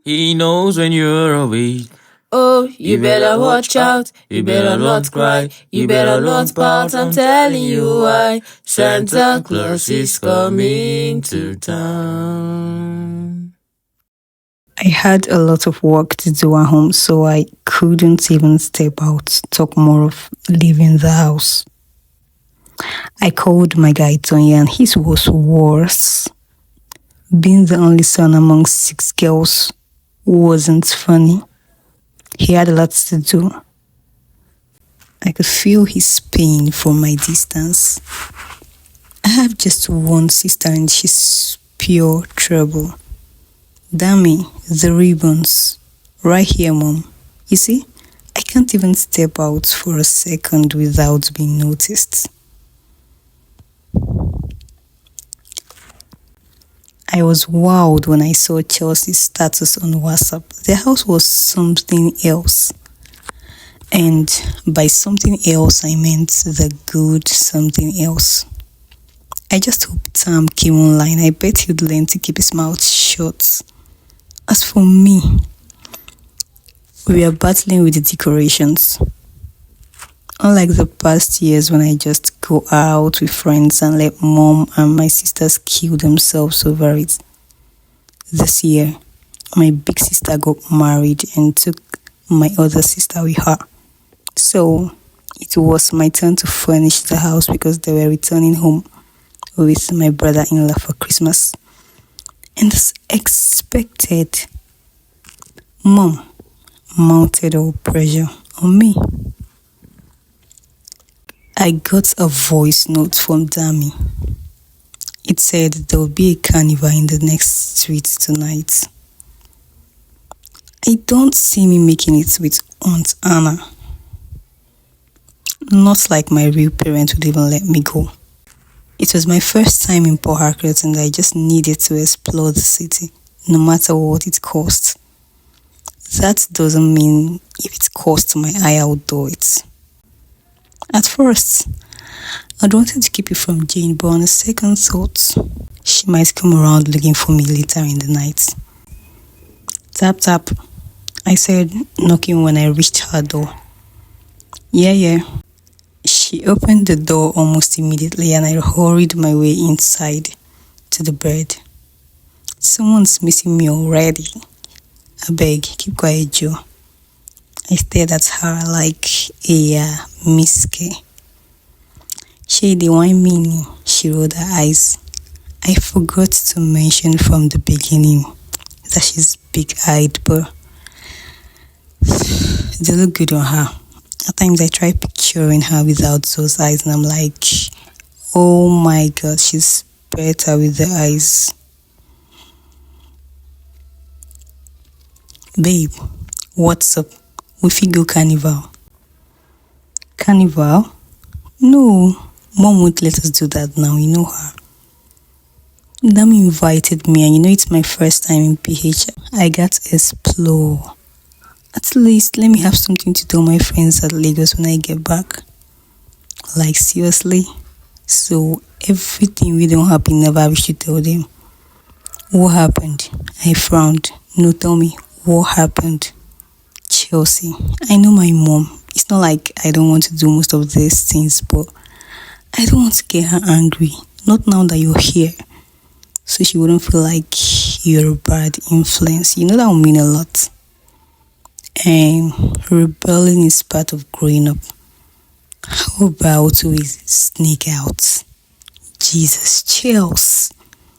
He knows when you're awake. Oh, you better watch out, you better not cry, you better not pout, I'm telling you why. Santa Claus is coming to town. I had a lot of work to do at home, so I couldn't even step out, talk more of leaving the house. I called my guy Tony and his was worse. Being the only son among 6 girls wasn't funny. He had a lot to do. I could feel his pain from my distance. I have just one sister and she's pure trouble. Damn the ribbons. Right here, Mom. You see, I can't even step out for a second without being noticed. I was wowed when I saw Chelsea's status on WhatsApp. The house was something else. And by something else, I meant the good something else. I just hope Tam came online. I bet he'd learn to keep his mouth shut. As for me, we are battling with the decorations. Unlike the past years when I just go out with friends and let Mom and my sisters kill themselves over it. This year, my big sister got married and took my other sister with her. So, it was my turn to furnish the house because they were returning home with my brother-in-law for Christmas. And as expected, Mom mounted all pressure on me. I got a voice note from Dami. It said there will be a carnival in the next street tonight. I don't see me making it with Aunt Anna. Not like my real parents would even let me go. It was my first time in Port Harcourt and I just needed to explore the city, no matter what it cost. That doesn't mean if it costs my eye, I'll do it. At first, I'd wanted to keep it from Jane, but on a second thought, she might come around looking for me later in the night. Tap tap, I said, knocking when I reached her door. Yeah. She opened the door almost immediately and I hurried my way inside to the bed. Someone's missing me already. I beg, keep quiet, Joe. I stared at her like a miske. Shady, why mean? She rolled her eyes. I forgot to mention from the beginning that she's big-eyed, but they look good on her. At times I try picturing her without those eyes and I'm like, oh my God, she's better with the eyes. Babe, what's up? We fit go carnival. Carnival? No, Mom won't let us do that now, you know her. Dami invited me and you know it's my first time in PH. I got to explore. At least let me have something to tell my friends at Lagos when I get back. Like seriously? So everything we don't happen never we should tell them. What happened? I frowned. No, tell me, what happened? Chelsea, I know my mom. It's not like I don't want to do most of these things, but I don't want to get her angry. Not now that you're here. So she wouldn't feel like you're a bad influence. You know that will mean a lot. And rebelling is part of growing up. How about we sneak out? Jesus, Chelsea.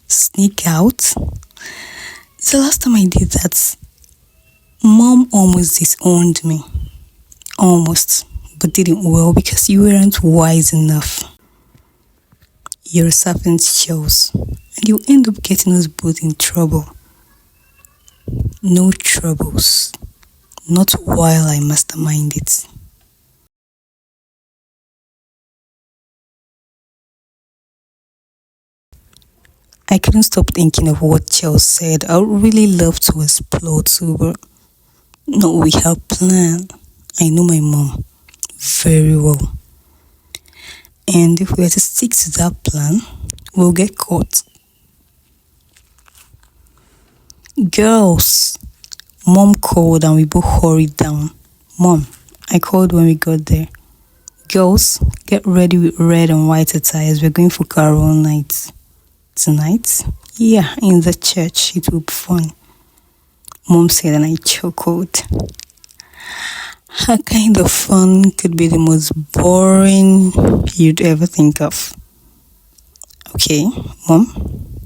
Sneak out? The last time I did that, Mom almost disowned me. Almost. But didn't well because you weren't wise enough. You're a serpent, Chelsea. And you end up getting us both in trouble. No troubles. Not while I mastermind it. I couldn't stop thinking of what Chelsea said. I would really love to explore too, but not with her plan. I know my mom very well. And if we were to stick to that plan, we'll get caught. Girls, Mom called and we both hurried down. Mom, I called when we got there. Girls, get ready with red and white attires. We're going for carol night. Tonight? Yeah, in the church. It will be fun. Mom said and I chuckled. Her kind of fun could be the most boring you'd ever think of. Okay, Mom,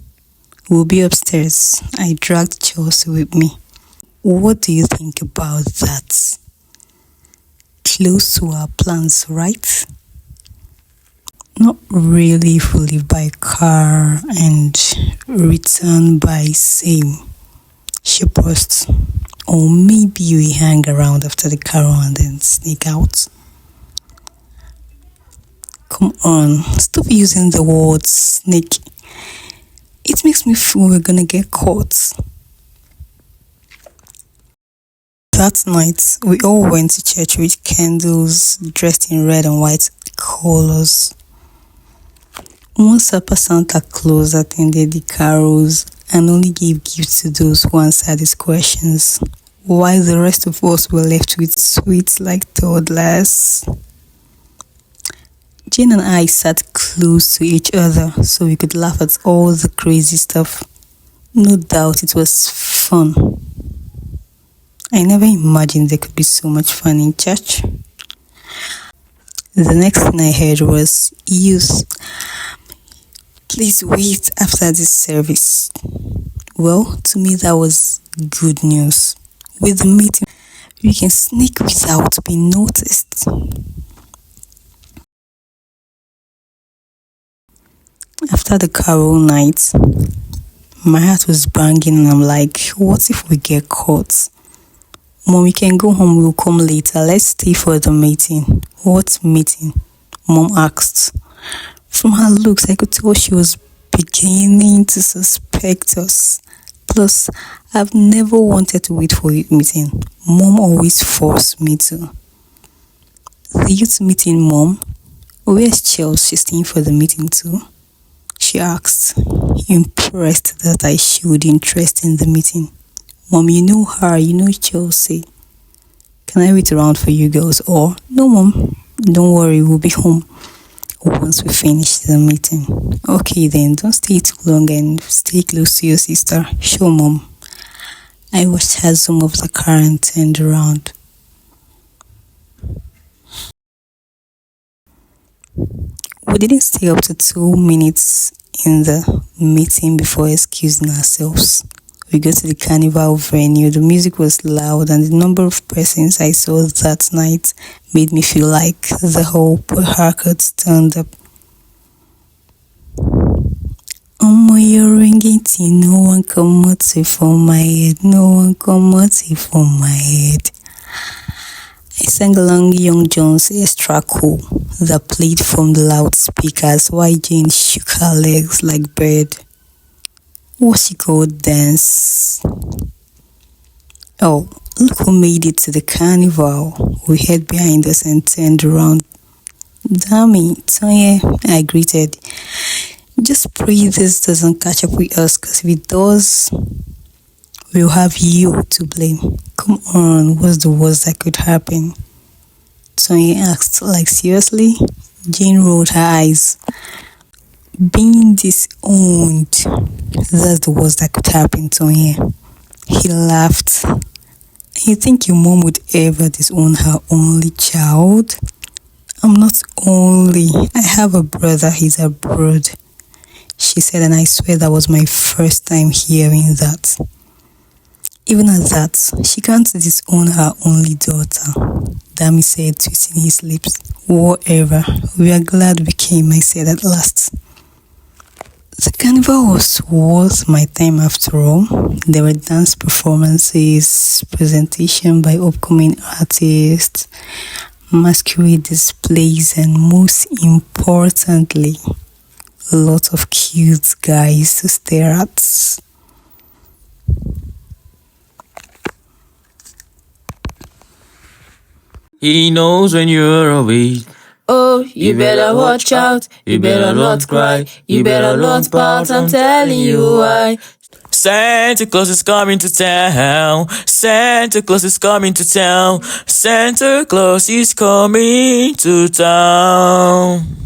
we'll be upstairs. I dragged Chelsea with me. What do you think about that? Close to our plans, right? Not really if we leave by car and return by same. She paused. Or maybe we hang around after the carol and then sneak out. Come on, stop using the word sneak. It makes me feel we're gonna get caught. That night, we all went to church with candles, dressed in red and white colors. One Supper Santa Claus attended the carols and only gave gifts to those who answered his questions, while the rest of us were left with sweets like toddlers. Jane and I sat close to each other so we could laugh at all the crazy stuff. No doubt it was fun. I never imagined there could be so much fun in church. The next thing I heard was, "Youth, please wait after this service." Well, to me that was good news. With the meeting, we can sneak without being noticed. After the carol night, my heart was banging and I'm like, what if we get caught? Mom, we can go home, we'll come later. Let's stay for the meeting. What meeting? Mom asked. From her looks, I could tell she was beginning to suspect us. Plus, I've never wanted to wait for a meeting. Mom always forced me to. The youth meeting, Mom? Where's Chelsea? She's staying for the meeting too? She asked, impressed that I showed interest in the meeting. Mom, you know her, you know Chelsea. Can I wait around for you girls? Or, no Mom, don't worry, we'll be home once we finish the meeting. Okay then, don't stay too long and stay close to your sister. Sure Mom. I watched her zoom off the car and turned around. We didn't stay up to 2 minutes in the meeting before excusing ourselves. We got to the carnival venue. The music was loud and the number of persons I saw that night made me feel like the whole Harcourt turned up. You're ringing tea, no one come out from my head, no one come out from my head. I sang along Young John's extra cool that played from the loudspeakers while Jane shook her legs like bird. What she called dance. Oh, look who made it to the carnival. We heard behind us and turned around. Damn it, Tonya, I greeted. Just pray this doesn't catch up with us, because if it does, we'll have you to blame. Come on, what's the worst that could happen? Tonya asked, like seriously? Jane rolled her eyes. Being disowned, that's the worst that could happen, Tonya. He laughed. You think your mom would ever disown her only child? I'm not only. I have a brother, he's abroad. She said, and I swear that was my first time hearing that. Even at that, she can't disown her only daughter, Dami said, twisting his lips. Whatever, we are glad we came, I said at last. The carnival was worth my time after all. There were dance performances, presentation by upcoming artists, masquerade displays, and most importantly, a lot of cute guys to stare at. He knows when you're awake. Oh, you better watch out. You better not cry. You better not pout. I'm telling you why. Santa Claus is coming to town. Santa Claus is coming to town. Santa Claus is coming to town.